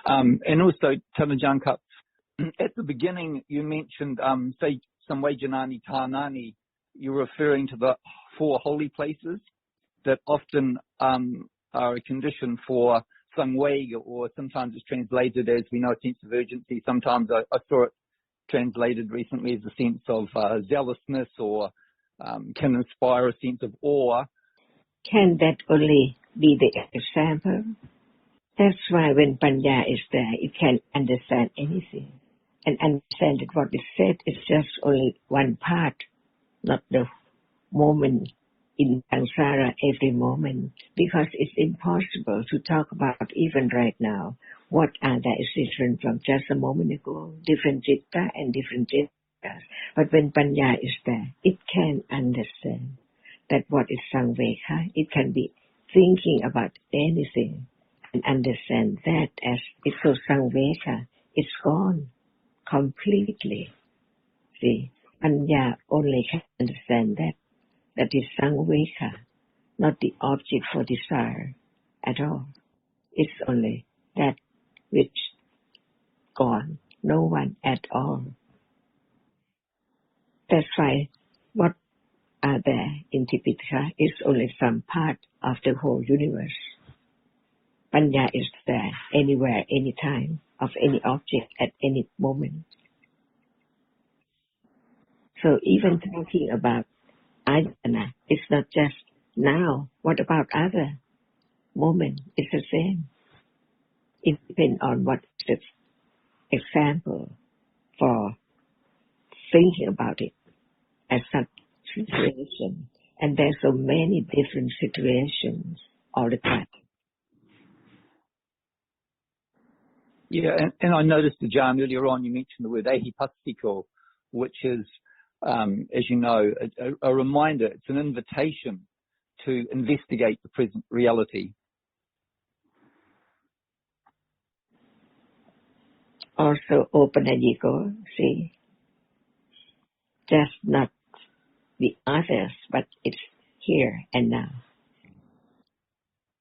And also, Tanajanka, at the beginning you mentioned, say, Samvajanani Tanani, you're referring to the 4 holy places that often are a condition for Sangwega, or sometimes it's translated as, we know, a sense of urgency. Sometimes I saw it translated recently as a sense of zealousness, or can inspire a sense of awe. Can that only be the example? That's why when Panya is there, it can understand anything. And understand that what is said is just only one part, not the moment in samsara every moment. Because it's impossible to talk about, even right now, what are that is different from just a moment ago, different citta and different cittas. But when Panya is there, it can understand that what is Sangveka, it can be thinking about anything and understand that as it's so Sangveka, it's gone completely. See, Panya only can understand that is Sangveka, not the object for desire at all. It's only that which gone, no one at all. That's why what are there in Tipitaka is only some part of the whole universe. Panya is there anywhere, anytime, of any object at any moment. So even talking about Ajahn, it's not just now. What about other moments? It's the same. It depends on what is the example for thinking about it as such situation. And there's so many different situations all the time. Yeah, and I noticed, Ajahn, earlier on you mentioned the word ahipastiko, which is, as you know, a reminder. It's an invitation to investigate the present reality. Also open-ego, see, just not the others, but it's here and now.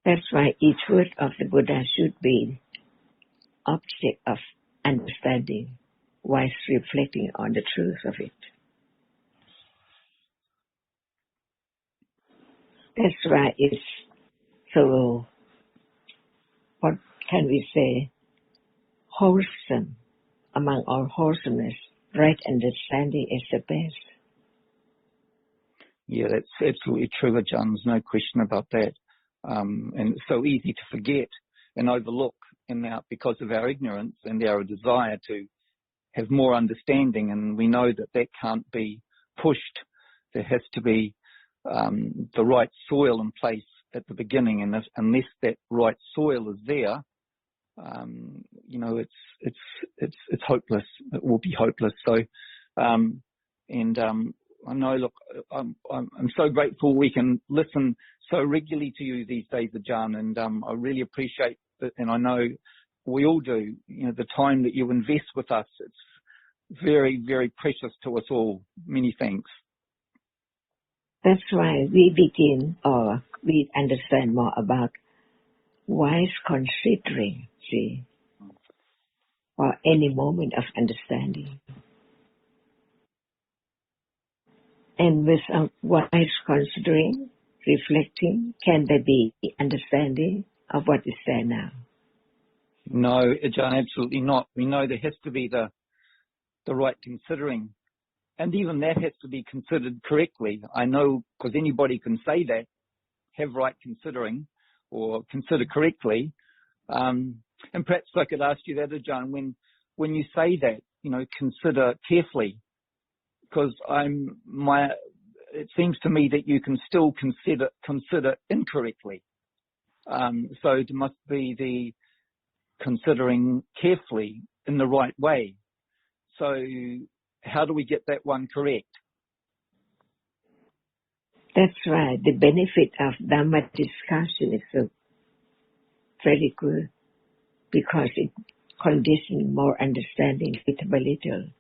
That's why each word of the Buddha should be object of understanding, whilst reflecting on the truth of it. That's why it's so, what can we say, wholesome. Among all wholesomeness, right understanding is the best. Yeah, that's absolutely true, Ajahn. There's no question about that. And it's so easy to forget and overlook because of our ignorance and our desire to have more understanding. And we know that can't be pushed. There has to be the right soil in place at the beginning. And unless that right soil is there, it's hopeless. It will be hopeless. So, I know, look, I'm so grateful we can listen so regularly to you these days, Ajahn, and I really appreciate it, and I know we all do, the time that you invest with us. It's very, very precious to us all. Many thanks. That's why we begin, or we understand more about wise considering, see, or any moment of understanding. And without wise considering, reflecting, can there be understanding of what is there now? No, Ajahn, absolutely not. We know there has to be the right considering. And even that has to be considered correctly. I know, because anybody can say that, have right considering, or consider correctly. And perhaps I could ask you that, Ajahn, when you say that, consider carefully. Because it seems to me that you can still consider incorrectly. So it must be the considering carefully in the right way. So how do we get that one correct? That's right. The benefit of Dhamma discussion is so very good, because it conditions more understanding little by little.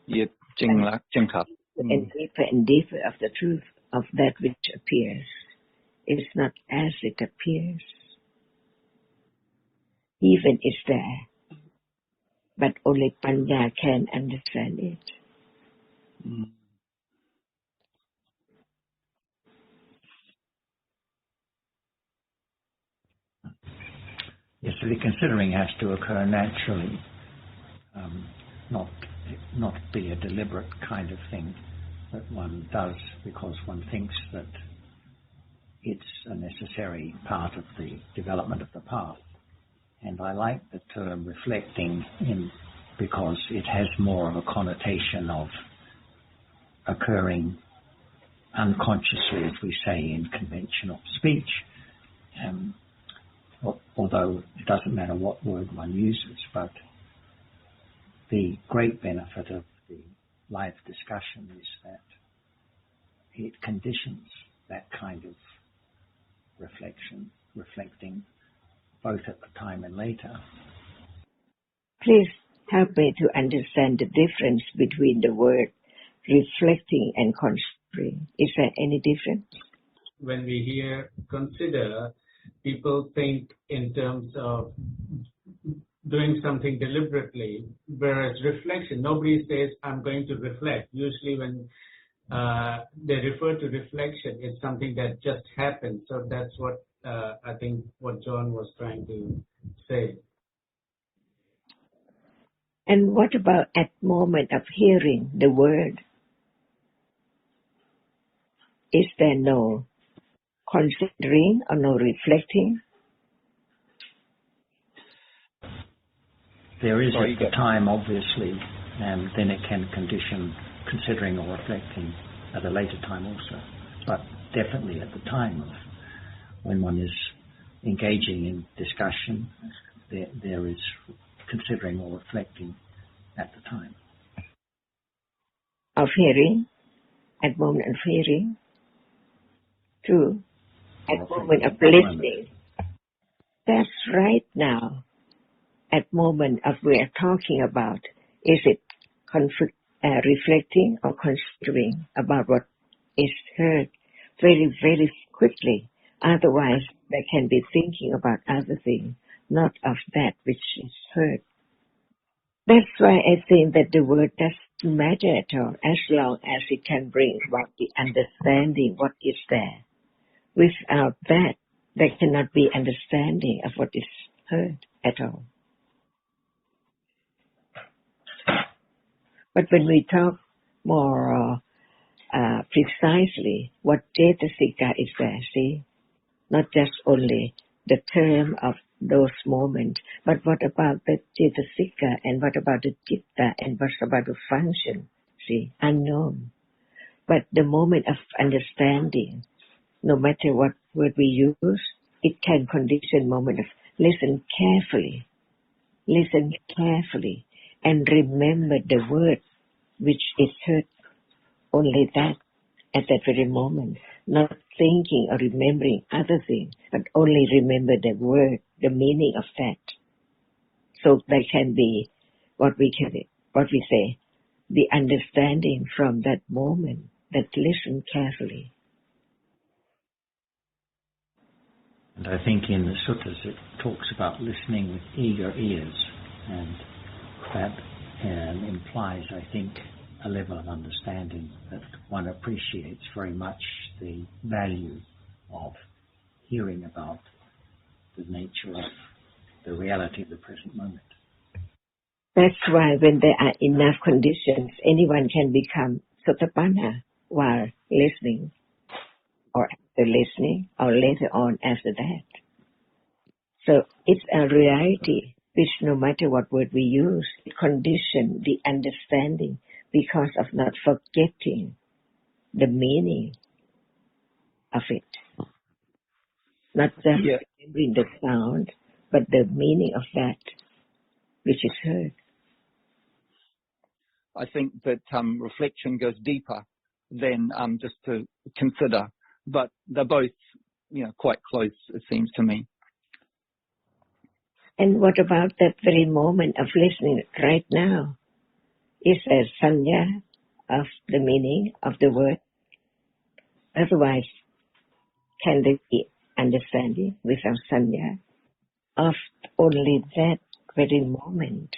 Yeah, and deeper of the truth of that which appears. It's not as it appears. even is there, but only Panya can understand it. Yes, so the considering has to occur naturally, not be a deliberate kind of thing that one does because one thinks that it's a necessary part of the development of the path. And I like the term reflecting because it has more of a connotation of occurring unconsciously, as we say in conventional speech, although it doesn't matter what word one uses. But the great benefit of the live discussion is that it conditions that kind of reflecting, both at the time and later. Please help me to understand the difference between the word reflecting and considering. Is there any difference? When we hear consider, people think in terms of doing something deliberately, whereas reflection, nobody says, I'm going to reflect. Usually when they refer to reflection, it's something that just happens. So that's what I think what John was trying to say. And what about at moment of hearing the word? Is there no considering or no reflecting? There is at the time, obviously, and then it can condition considering or reflecting at a later time also. But definitely at the time of when one is engaging in discussion, there is considering or reflecting at the time. Of hearing, at moment of hearing. True. At moment of listening. That's right now. At moment of we are talking about, is it reflecting or considering about what is heard very, very quickly? Otherwise, they can be thinking about other things, not of that which is heard. That's why I think that the word doesn't matter at all, as long as it can bring about the understanding what is there. Without that, there cannot be understanding of what is heard at all. But when we talk more precisely, what cetasika is there, see? Not just only the term of those moments, but what about the cetasika, and what about the citta, and what about the function, see? Unknown. But the moment of understanding, no matter what word we use, it can condition moment of listen carefully, and remember the word which is heard, only that at that very moment, not thinking or remembering other things, but only remember the word, the meaning of that. So there can be what we say, the understanding from that moment, that listen carefully. And I think in the suttas it talks about listening with eager ears, and that implies, I think, a level of understanding that one appreciates very much the value of hearing about the nature of the reality of the present moment. That's why when there are enough conditions, anyone can become sotapanna while listening, or after listening, or later on after that. So it's a reality which no matter what word we use, it conditions the understanding because of not forgetting the meaning of it. Not just remembering the sound, but the meaning of that which is heard. I think that reflection goes deeper than just to consider, but they're both, quite close, it seems to me. And what about that very moment of listening right now? Is there sanya of the meaning of the word? Otherwise, can there be understanding without sanya? of only that very moment.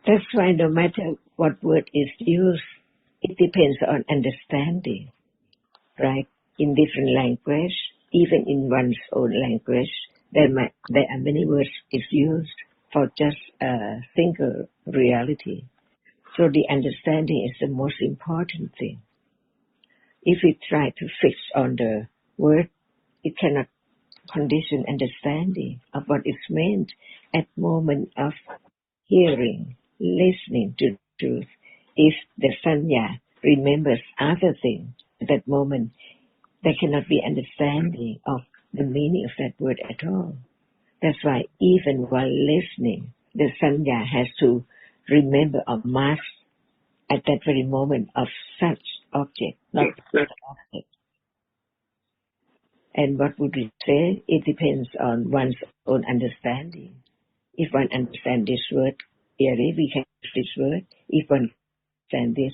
That's why no matter what word is used, it depends on understanding, right? In different language, even in one's own language, there are many words is used for just a single reality. So the understanding is the most important thing. If we try to fix on the word, it cannot condition understanding of what is meant at moment of hearing, listening to truth. If the sanya remembers other things at that moment, there cannot be understanding of the meaning of that word at all. That's why even while listening, the sanya has to remember or mask at that very moment of such object, not the object. And what would we say? It depends on one's own understanding. If one understands this word clearly, we can use this word. If one understands this,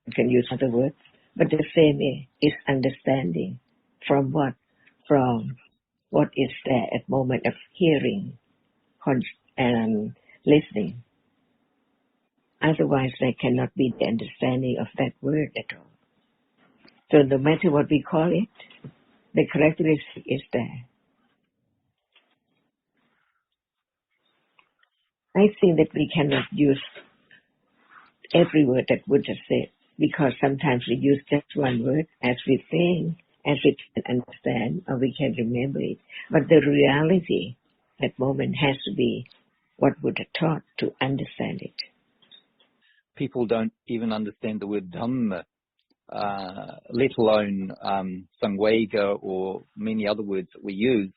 we can use other words. But the same is understanding. From what? From what is there at moment of hearing and listening. Otherwise, there cannot be the understanding of that word at all. So no matter what we call it, the characteristic is there. I think that we cannot use every word that Buddha said, because sometimes we use just one word as we think, as we can understand, or we can remember it. But the reality, that moment has to be what Buddha taught to understand it. People don't even understand the word Dhamma, let alone Sangwega or many other words that we use.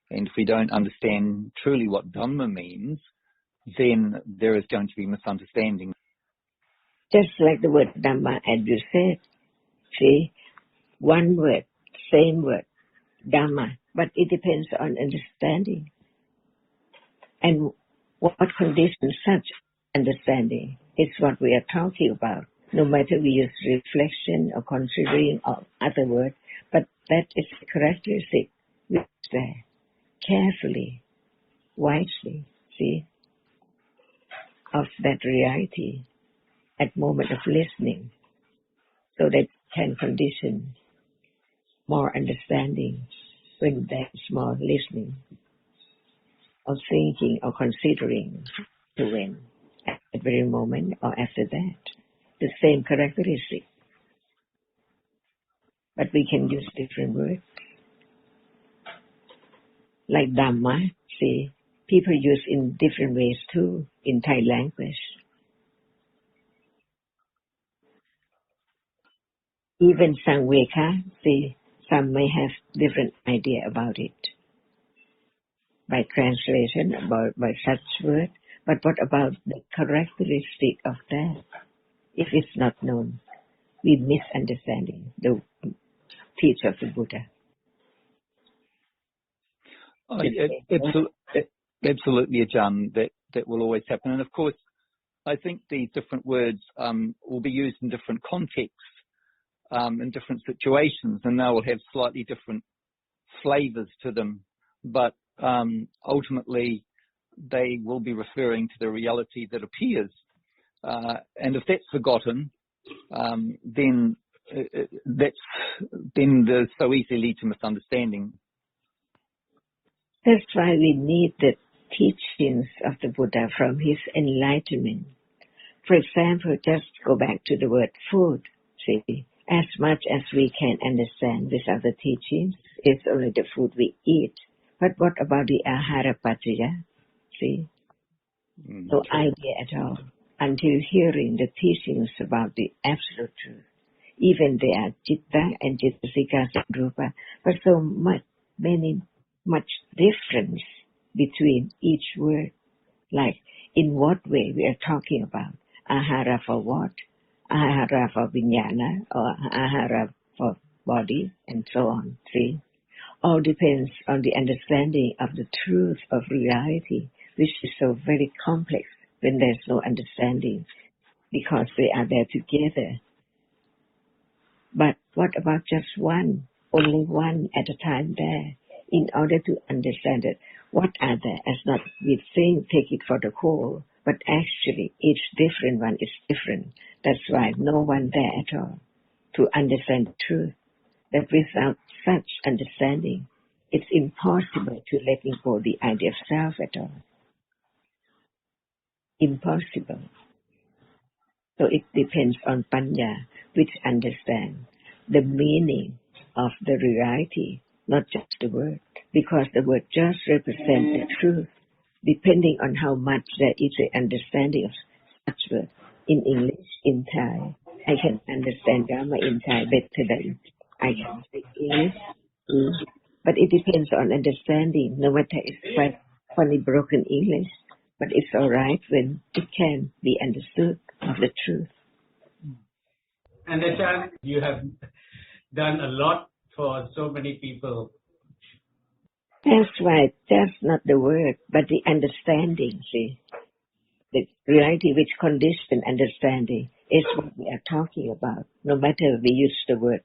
And if we don't understand truly what Dhamma means, then there is going to be misunderstanding. Just like the word Dhamma, as you said, see, one word, same word, Dhamma, but it depends on understanding. And what conditions such understanding is what we are talking about. No matter we use reflection or considering or other words, but that is the characteristic which is there. Carefully, wisely, see, of that reality at moment of listening, so that can condition more understanding when there is more listening or thinking or considering to when at that very moment or after that. The same characteristic. But we can use different words. Like Dhamma, see, people use in different ways too, in Thai language. Even Sangweka, see, some may have different idea about it by translation, by such word. But what about the characteristic of that? If it's not known, we misunderstanding the teaching of the Buddha. Absolutely, Ajahn, that will always happen. And of course, I think these different words will be used in different contexts, in different situations, and they will have slightly different flavors to them. But ultimately, they will be referring to the reality that appears. And if that's forgotten, then there's so easily lead to misunderstanding. That's why we need the teachings of the Buddha from his enlightenment. For example, just go back to the word food. See, as much as we can understand without the teachings, it's only the food we eat. But what about the ahara paccaya? See, no idea at all until hearing the teachings about the absolute truth. Even there are citta and cittasika rupa, but so much difference between each word. Like, in what way we are talking about ahara for what, ahara for vijnana, or ahara for body, and so on. See, all depends on the understanding of the truth of reality, which is so very complex when there's no understanding, because they are there together. But what about just one, only one at a time there? in order to understand it. What are they? As not we think, take it for the whole, but actually each different one is different. That's why no one there at all to understand the truth. That without such understanding, it's impossible to letting go the idea of self at all. Impossible. So it depends on panya, which understand the meaning of the reality, not just the word, because the word just represents the truth. Depending on how much there is an understanding of such word. In English, in Thai, I can understand Dhamma in Thai better than I can speak English. But it depends on understanding, no matter it's quite funny broken English, but it's alright when it can be understood of the truth. And Ajahn, you have done a lot for so many people. That's right. That's not the word, but the understanding, see. The reality which condition understanding is what we are talking about. No matter we use the word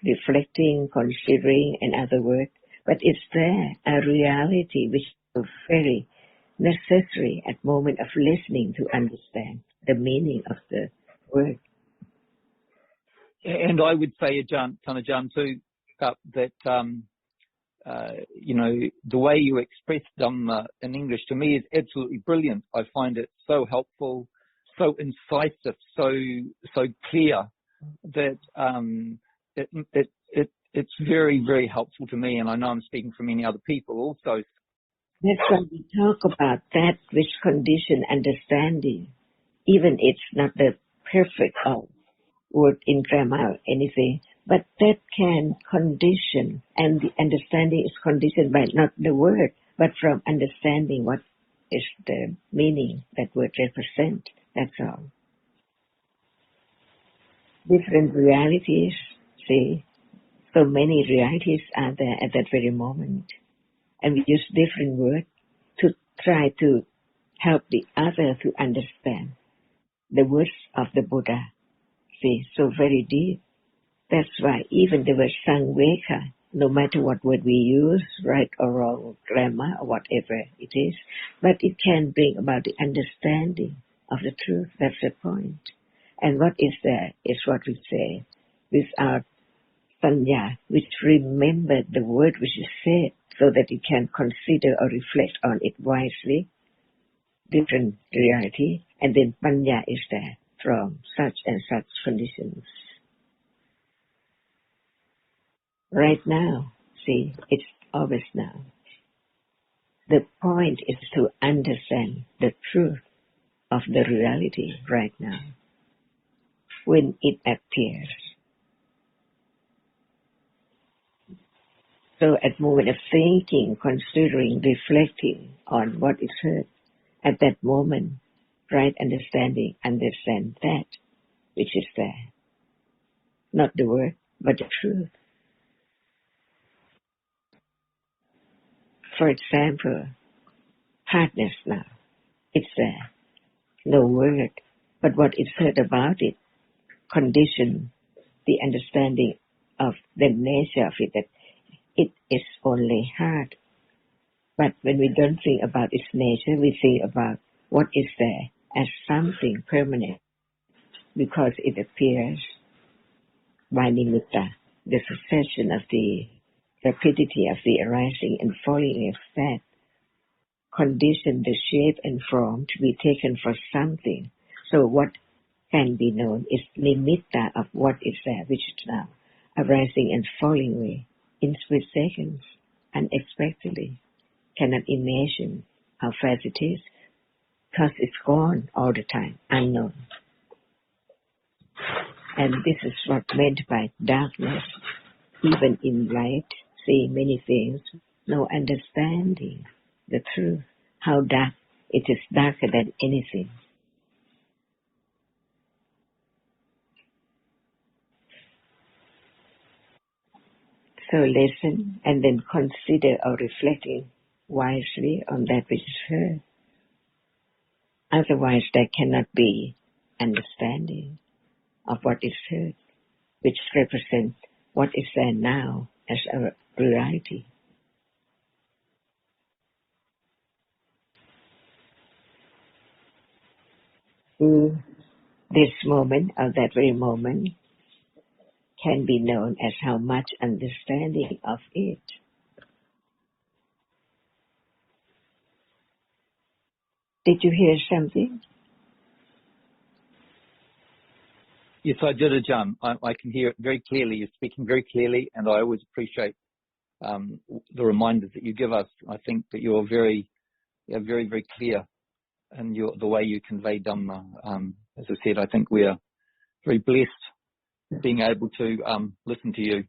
reflecting, considering, and other words, but it's there, a reality which is very necessary at moment of listening to understand the meaning of the word. And I would say, Ajahn, too, that the way you express Dhamma in English to me is absolutely brilliant. I find it so helpful, so incisive, so clear that it's very, very helpful to me, and I know I'm speaking for many other people also. That's why we talk about that which condition understanding, even it's not the perfect word in grammar or anything, but that can condition, and the understanding is conditioned by not the word, but from understanding what is the meaning that word represents. That's all. Different realities, see, so many realities are there at that very moment. And we use different words to try to help the other to understand the words of the Buddha. See, so very deep. That's why even the word Sangveka, no matter what word we use, right or wrong, grammar or whatever it is, but it can bring about the understanding of the truth. That's the point. And what is there is what we say, without sanya, which remember the word which is said, so that it can consider or reflect on it wisely, different reality, and then panya is there from such and such conditions. Right now, see, it's always now. The point is to understand the truth of the reality right now, when it appears. So at moment of thinking, considering, reflecting on what is heard, at that moment, right understanding, understand that which is there. Not the word, but the truth. For example, hardness now, it's there. No word, but what is heard about it, condition the understanding of the nature of it, that it is only hard. But when we don't think about its nature, we think about what is there as something permanent, because it appears by nimitta, the succession of the rapidity of the arising and falling of that, condition the shape and form to be taken for something. So what can be known is nimitta of what is there, which is now arising and falling away in split seconds, unexpectedly. Cannot imagine how fast it is, because it's gone all the time, unknown. And this is what meant by darkness. Even in light, see many things, no understanding the truth, how dark it is, darker than anything. So listen and then consider or reflecting wisely on that which is heard. Otherwise there cannot be understanding of what is heard, which represents what is there now as a reality. to this moment, or that very moment, can be known as how much understanding of it. Did you hear something? Yes, I did, Ajahn. I can hear it very clearly. You're speaking very clearly, and I always appreciate the reminders that you give us. I think that you're very, very clear in the way you convey Dhamma. As I said, I think we are very blessed being able to listen to you.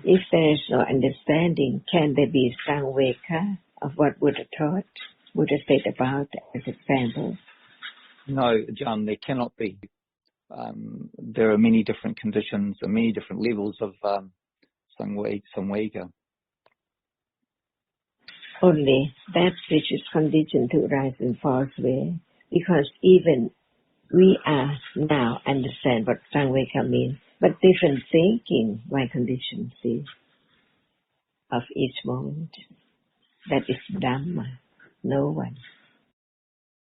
If there is no understanding, can there be Samveka of what Buddha taught, Buddha said about as example? No, Ajahn, there cannot be. There are many different conditions and many different levels of Samveka. Only that which is conditioned to rise in false way, because even we are now understand what Samveka means, but different thinking by conditions of each moment. That is Dhamma, no one.